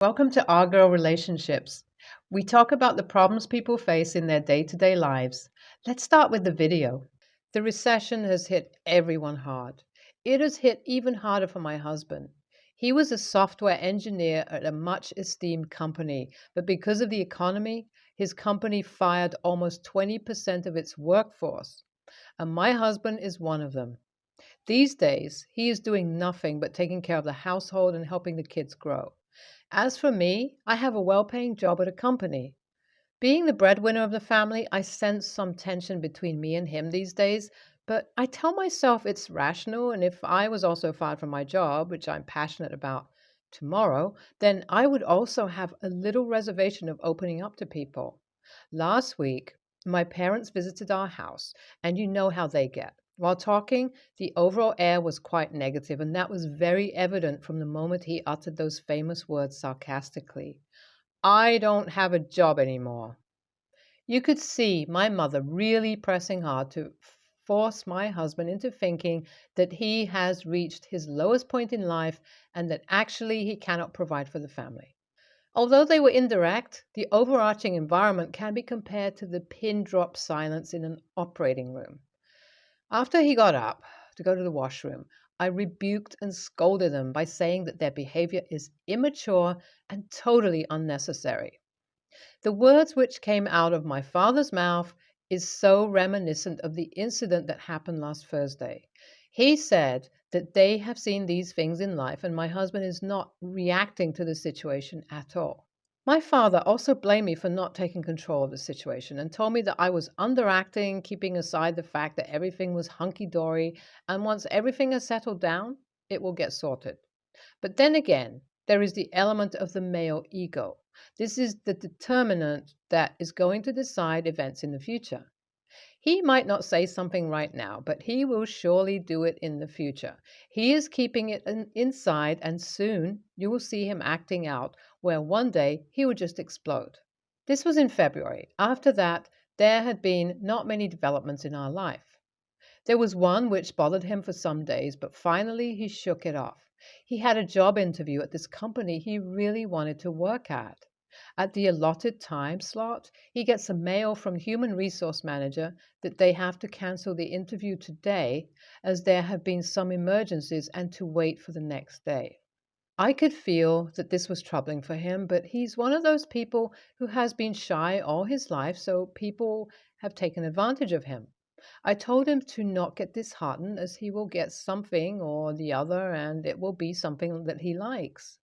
Welcome to Our Girl Relationships. We talk about the problems people face in their day to day lives. Let's start with the video. The recession has hit everyone hard. It has hit even harder for my husband. He was a software engineer at a much esteemed company, but because of the economy, his company fired almost 20% of its workforce, and my husband is one of them. These days, he is doing nothing but taking care of the household and helping the kids grow. As for me, I have a well paying job at a company. Being the breadwinner of the family, I sense some tension between me and him these days, but I tell myself it's rational, and if I was also fired from my job, which I'm passionate about, tomorrow, then I would also have a little reservation of opening up to people. Last week, my parents visited our house, and you know how they get. While talking, the overall air was quite negative, and that was very evident from the moment he uttered those famous words sarcastically. I don't have a job anymore. You could see my mother really pressing hard to force my husband into thinking that he has reached his lowest point in life and that actually he cannot provide for the family. Although they were indirect, the overarching environment can be compared to the pin drop silence in an operating room. After he got up to go to the washroom, I rebuked and scolded them by saying that their behavior is immature and totally unnecessary. The words which came out of my father's mouth is so reminiscent of the incident that happened last Thursday. He said that they have seen these things in life and my husband is not reacting to the situation at all. My father also blamed me for not taking control of the situation and told me that I was underacting, keeping aside the fact that everything was hunky dory, and once everything has settled down, it will get sorted. But then again, there is the element of the male ego. This is the determinant that is going to decide events in the future. He might not say something right now, but he will surely do it in the future. He is keeping it inside, and soon you will see him acting out, where one day he will just explode. This was in February. After that, there had been not many developments in our life. There was one which bothered him for some days, but finally he shook it off. He had a job interview at this company he really wanted to work at. At the allotted time slot, he gets a mail from human resource manager that they have to cancel the interview today as there have been some emergencies and to wait for the next day. I could feel that this was troubling for him, but he's one of those people who has been shy all his life, so people have taken advantage of him. I told him to not get disheartened as he will get something or the other and it will be something that he likes.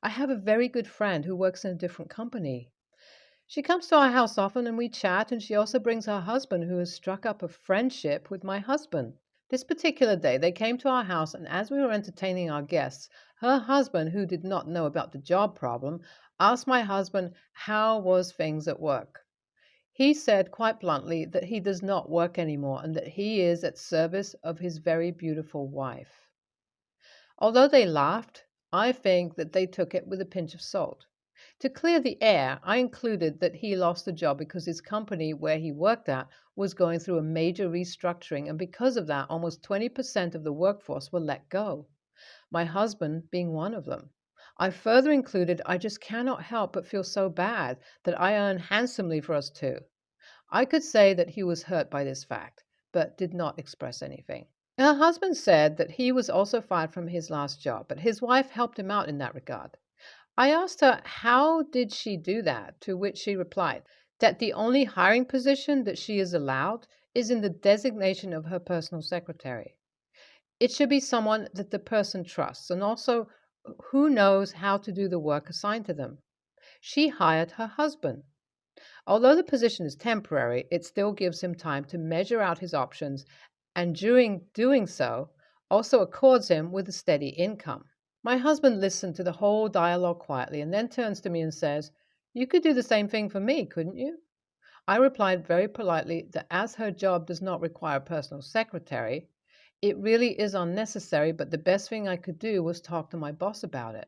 I have a very good friend who works in a different company. She comes to our house often and we chat, and she also brings her husband who has struck up a friendship with my husband. This particular day, they came to our house, and as we were entertaining our guests, her husband, who did not know about the job problem, asked my husband how was things at work. He said quite bluntly that he does not work anymore and that he is at service of his very beautiful wife. Although they laughed, I think that they took it with a pinch of salt. To clear the air, I included that he lost the job because his company where he worked at was going through a major restructuring, and because of that, almost 20% of the workforce were let go, my husband being one of them. I further included I just cannot help but feel so bad that I earn handsomely for us too. I could say that he was hurt by this fact, but did not express anything. Her husband said that he was also fired from his last job, but his wife helped him out in that regard. I asked her how did she do that, to which she replied that the only hiring position that she is allowed is in the designation of her personal secretary. It should be someone that the person trusts and also who knows how to do the work assigned to them. She hired her husband. Although the position is temporary, it still gives him time to measure out his options and during doing so, also accords him with a steady income. My husband listened to the whole dialogue quietly and then turns to me and says, "You could do the same thing for me, couldn't you?" I replied very politely that as her job does not require a personal secretary, it really is unnecessary, but the best thing I could do was talk to my boss about it.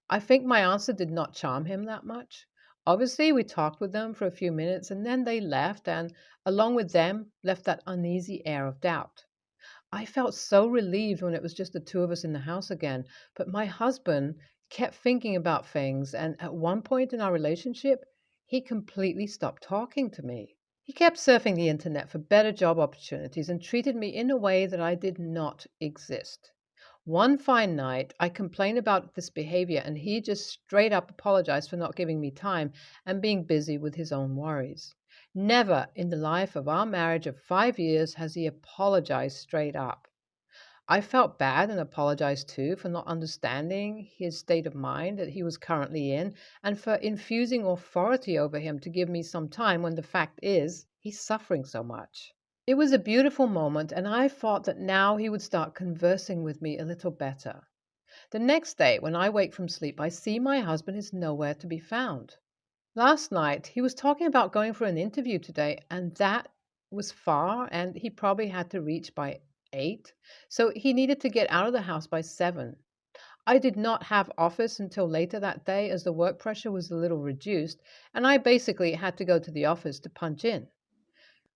I think my answer did not charm him that much. Obviously, we talked with them for a few minutes and then they left, and along with them left that uneasy air of doubt. I felt so relieved when it was just the two of us in the house again, but my husband Kept thinking about things, and at one point in our relationship, he completely stopped talking to me. He kept surfing the internet for better job opportunities and treated me in a way that I did not exist. One fine night, I complained about this behavior, and he just straight up apologized for not giving me time and being busy with his own worries. Never in the life of our marriage of 5 years has he apologized straight up. I felt bad and apologized too for not understanding his state of mind that he was currently in and for infusing authority over him to give me some time when the fact is he's suffering so much. It was a beautiful moment, and I thought that now he would start conversing with me a little better. The next day, when I wake from sleep, I see my husband is nowhere to be found. Last night, he was talking about going for an interview today, and that was far, and he probably had to reach by 8, so he needed to get out of the house by 7. I did not have office until later that day as the work pressure was a little reduced, and I basically had to go to the office to punch in.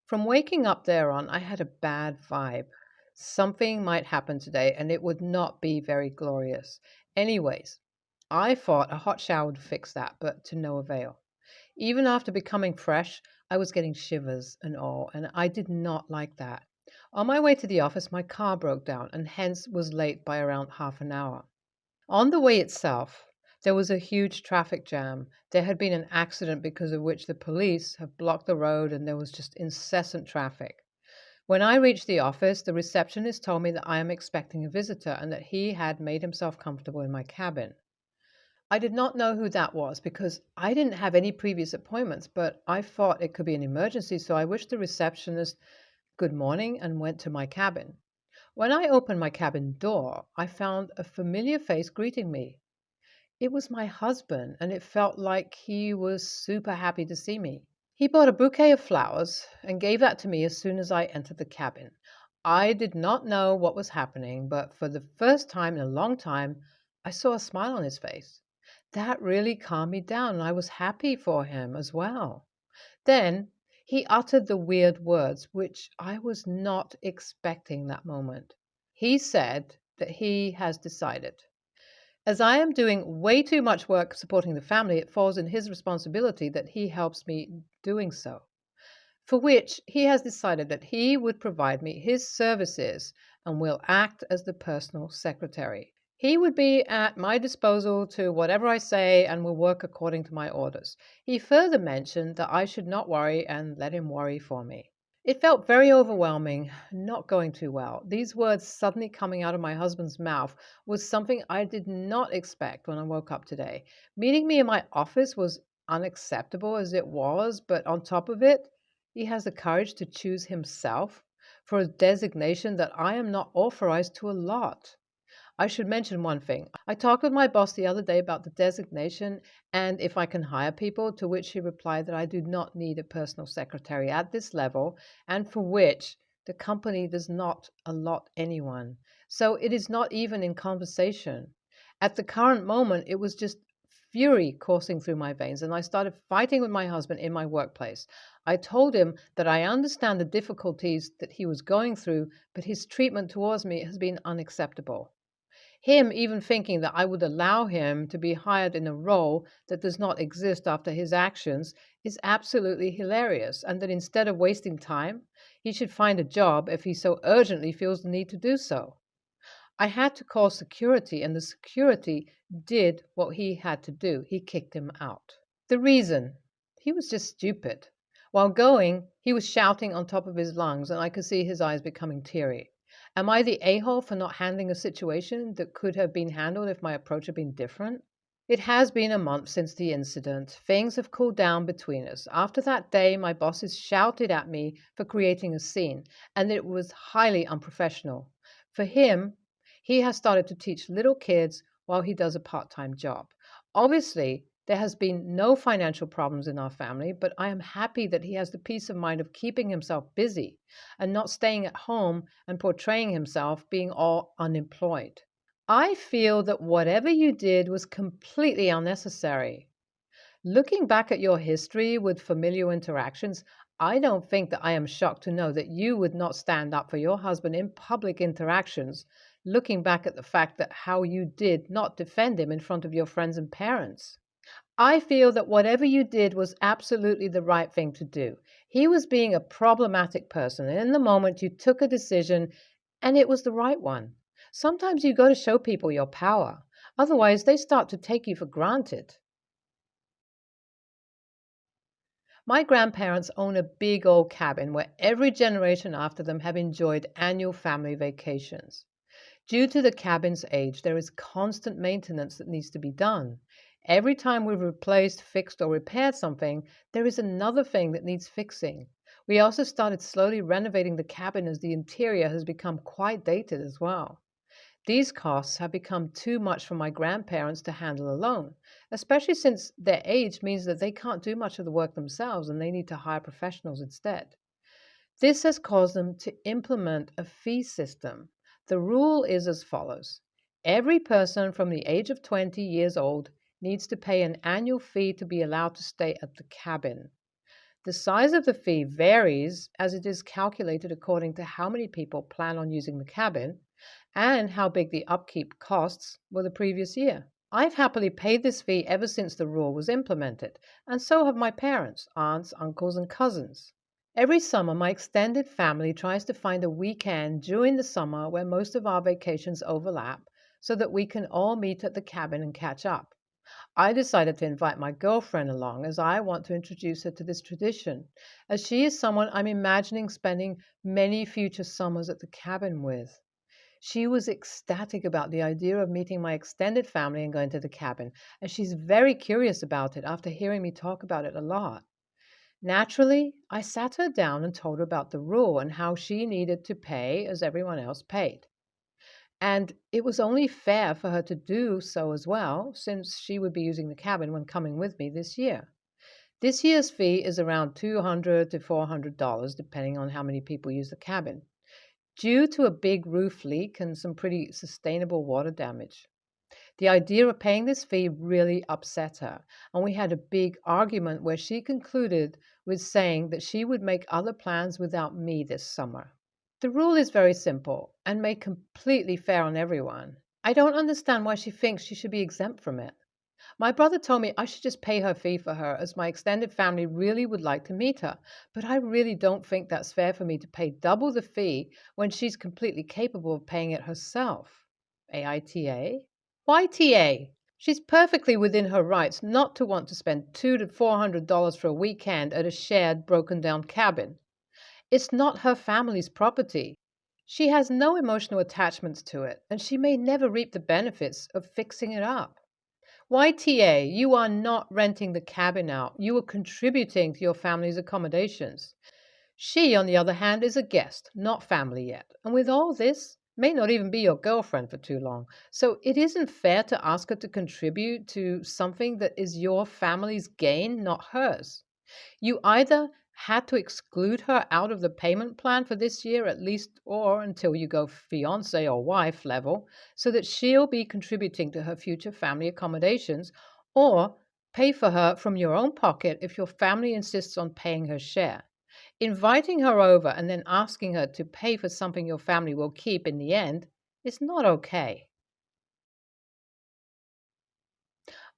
From waking up there on, I had a bad vibe. Something might happen today, and it would not be very glorious. Anyways, I thought a hot shower would fix that, but to no avail. Even after becoming fresh, I was getting shivers and all, and I did not like that. On my way to the office, my car broke down and hence was late by around half an hour. On the way itself, there was a huge traffic jam. There had been an accident because of which the police have blocked the road and there was just incessant traffic. When I reached the office, the receptionist told me that I am expecting a visitor and that he had made himself comfortable in my cabin. I did not know who that was because I didn't have any previous appointments, but I thought it could be an emergency, so I wished the receptionist good morning and went to my cabin. When I opened my cabin door, I found a familiar face greeting me. It was my husband, and it felt like he was super happy to see me. He bought a bouquet of flowers and gave that to me as soon as I entered the cabin. I did not know what was happening, but for the first time in a long time, I saw a smile on his face. That really calmed me down, and I was happy for him as well. Then he uttered the weird words, which I was not expecting that moment. He said that he has decided. As I am doing way too much work supporting the family, it falls in his responsibility that he helps me doing so, for which he has decided that he would provide me his services and will act as the personal secretary. He would be at my disposal to whatever I say and will work according to my orders. He further mentioned that I should not worry and let him worry for me. It felt very overwhelming, not going too well. These words suddenly coming out of my husband's mouth was something I did not expect when I woke up today. Meeting me in my office was unacceptable as it was, but on top of it, he has the courage to choose himself for a designation that I am not authorized to allot. I should mention one thing. I talked with my boss the other day about the designation and if I can hire people, to which he replied that I do not need a personal secretary at this level and for which the company does not allot anyone. So it is not even in conversation. At the current moment, it was just fury coursing through my veins, and I started fighting with my husband in my workplace. I told him that I understand the difficulties that he was going through, but his treatment towards me has been unacceptable. Him even thinking that I would allow him to be hired in a role that does not exist after his actions is absolutely hilarious, and that instead of wasting time, he should find a job if he so urgently feels the need to do so. I had to call security, and the security did what he had to do. He kicked him out. The reason? He was just stupid. While going, he was shouting on top of his lungs, and I could see his eyes becoming teary. Am I the a-hole for not handling a situation that could have been handled if my approach had been different? It has been a month since the incident. Things have cooled down between us. After that day, my bosses shouted at me for creating a scene, and it was highly unprofessional. For him, he has started to teach little kids while he does a part-time job. Obviously, there has been no financial problems in our family, but I am happy that he has the peace of mind of keeping himself busy and not staying at home and portraying himself being all unemployed. I feel that whatever you did was completely unnecessary. Looking back at your history with familial interactions, I don't think that I am shocked to know that you would not stand up for your husband in public interactions, looking back at the fact that how you did not defend him in front of your friends and parents. I feel that whatever you did was absolutely the right thing to do. He was being a problematic person, and in the moment you took a decision and it was the right one. Sometimes you got to show people your power. Otherwise, they start to take you for granted. My grandparents own a big old cabin where every generation after them have enjoyed annual family vacations. Due to the cabin's age, there is constant maintenance that needs to be done. Every time we've replaced, fixed, or repaired something, there is another thing that needs fixing. We also started slowly renovating the cabin as the interior has become quite dated as well. These costs have become too much for my grandparents to handle alone, especially since their age means that they can't do much of the work themselves and they need to hire professionals instead. This has caused them to implement a fee system. The rule is as follows: every person from the age of 20 years old needs to pay an annual fee to be allowed to stay at the cabin. The size of the fee varies as it is calculated according to how many people plan on using the cabin and how big the upkeep costs were the previous year. I've happily paid this fee ever since the rule was implemented, and so have my parents, aunts, uncles, and cousins. Every summer, my extended family tries to find a weekend during the summer where most of our vacations overlap so that we can all meet at the cabin and catch up. I decided to invite my girlfriend along as I want to introduce her to this tradition, as she is someone I'm imagining spending many future summers at the cabin with. She was ecstatic about the idea of meeting my extended family and going to the cabin, and she's very curious about it after hearing me talk about it a lot. Naturally, I sat her down and told her about the rule and how she needed to pay as everyone else paid. And it was only fair for her to do so as well, since she would be using the cabin when coming with me this year. This year's fee is around $200 to $400, depending on how many people use the cabin, due to a big roof leak and some pretty sustainable water damage. The idea of paying this fee really upset her, and we had a big argument where she concluded with saying that she would make other plans without me this summer. The rule is very simple and made completely fair on everyone. I don't understand why she thinks she should be exempt from it. My brother told me I should just pay her fee for her as my extended family really would like to meet her, but I really don't think that's fair for me to pay double the fee when she's completely capable of paying it herself. AITA? Why TA? She's perfectly within her rights not to want to spend $200 to $400 for a weekend at a shared, broken down cabin. It's not her family's property. She has no emotional attachments to it, and she may never reap the benefits of fixing it up. YTA, you are not renting the cabin out. You are contributing to your family's accommodations. She, on the other hand, is a guest, not family yet, and with all this, may not even be your girlfriend for too long. So it isn't fair to ask her to contribute to something that is your family's gain, not hers. You either had to exclude her out of the payment plan for this year at least, or until you go fiance or wife level, so that she'll be contributing to her future family accommodations, or pay for her from your own pocket if your family insists on paying her share. Inviting her over and then asking her to pay for something your family will keep in the end is not okay.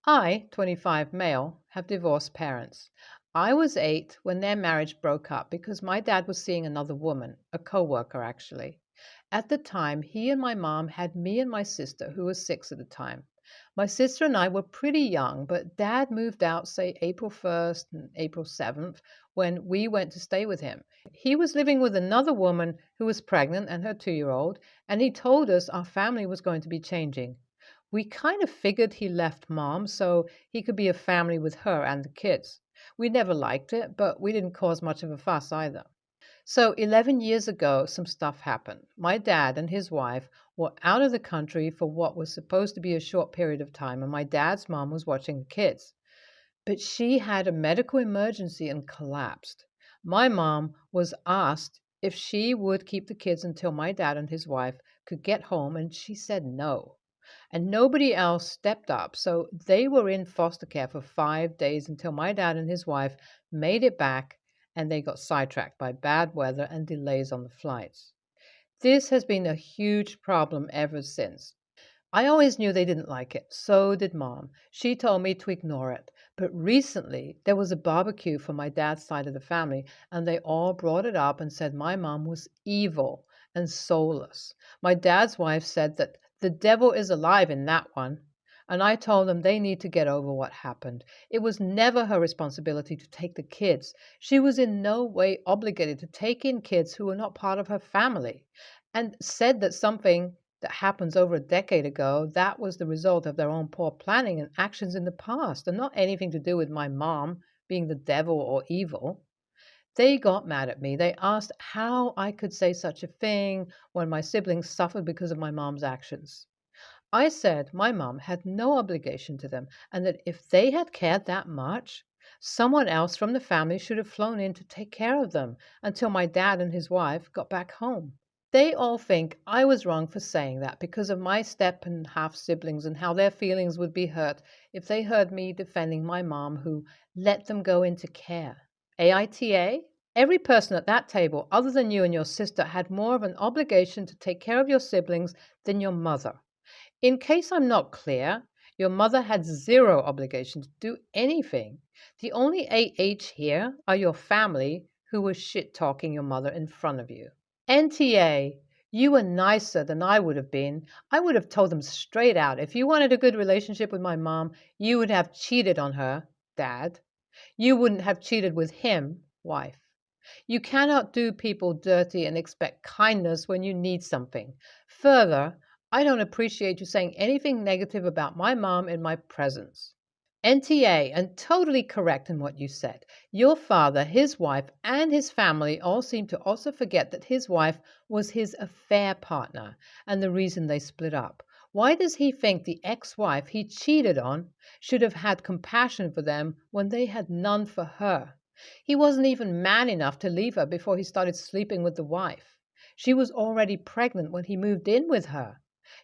I, 25 male, have divorced parents. I was 8 when their marriage broke up because my dad was seeing another woman, a coworker actually. At the time, he and my mom had me and my sister, who was 6 at the time. My sister and I were pretty young, but dad moved out, say, April 1st and April 7th, when we went to stay with him. He was living with another woman who was pregnant and her 2-year-old, and he told us our family was going to be changing. We kind of figured he left mom so he could be a family with her and the kids. We never liked it, but we didn't cause much of a fuss either. So 11 years ago, some stuff happened. My dad and his wife were out of the country for what was supposed to be a short period of time, and my dad's mom was watching the kids. But she had a medical emergency and collapsed. My mom was asked if she would keep the kids until my dad and his wife could get home, and she said no. And nobody else stepped up, so they were in foster care for 5 days until my dad and his wife made it back and they got sidetracked by bad weather and delays on the flights. This has been a huge problem ever since. I always knew they didn't like it. So did Mom. She told me to ignore it. But recently, there was a barbecue for my dad's side of the family, and they all brought it up and said my mom was evil and soulless. My dad's wife said that the devil is alive in that one. And I told them they need to get over what happened. It was never her responsibility to take the kids. She was in no way obligated to take in kids who were not part of her family, and said that something that happens over a decade ago, that was the result of their own poor planning and actions in the past, and not anything to do with my mom being the devil or evil. They got mad at me. They asked how I could say such a thing when my siblings suffered because of my mom's actions. I said my mom had no obligation to them, and that if they had cared that much, someone else from the family should have flown in to take care of them until my dad and his wife got back home. They all think I was wrong for saying that because of my step and half siblings and how their feelings would be hurt if they heard me defending my mom who let them go into care. AITA? Every person at that table, other than you and your sister, had more of an obligation to take care of your siblings than your mother. In case I'm not clear, your mother had zero obligation to do anything. The only AH here are your family who was shit talking your mother in front of you. NTA, you were nicer than I would have been. I would have told them straight out. If you wanted a good relationship with my mom, you would have cheated on her, Dad. You wouldn't have cheated with him, wife. You cannot do people dirty and expect kindness when you need something. Further, I don't appreciate you saying anything negative about my mom in my presence. NTA, and totally correct in what you said. Your father, his wife, and his family all seem to also forget that his wife was his affair partner and the reason they split up. Why does he think the ex-wife he cheated on should have had compassion for them when they had none for her? He wasn't even man enough to leave her before he started sleeping with the wife. She was already pregnant when he moved in with her.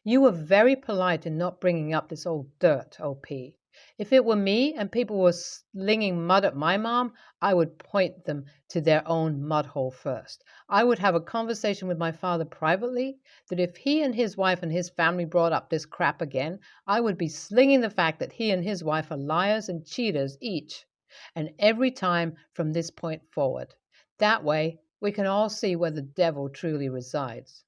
You were very polite in not bringing up this old dirt, OP. If it were me and people were slinging mud at my mom, I would point them to their own mud hole first. I would have a conversation with my father privately that if he and his wife and his family brought up this crap again, I would be slinging the fact that he and his wife are liars and cheaters each, and every time from this point forward. That way, we can all see where the devil truly resides.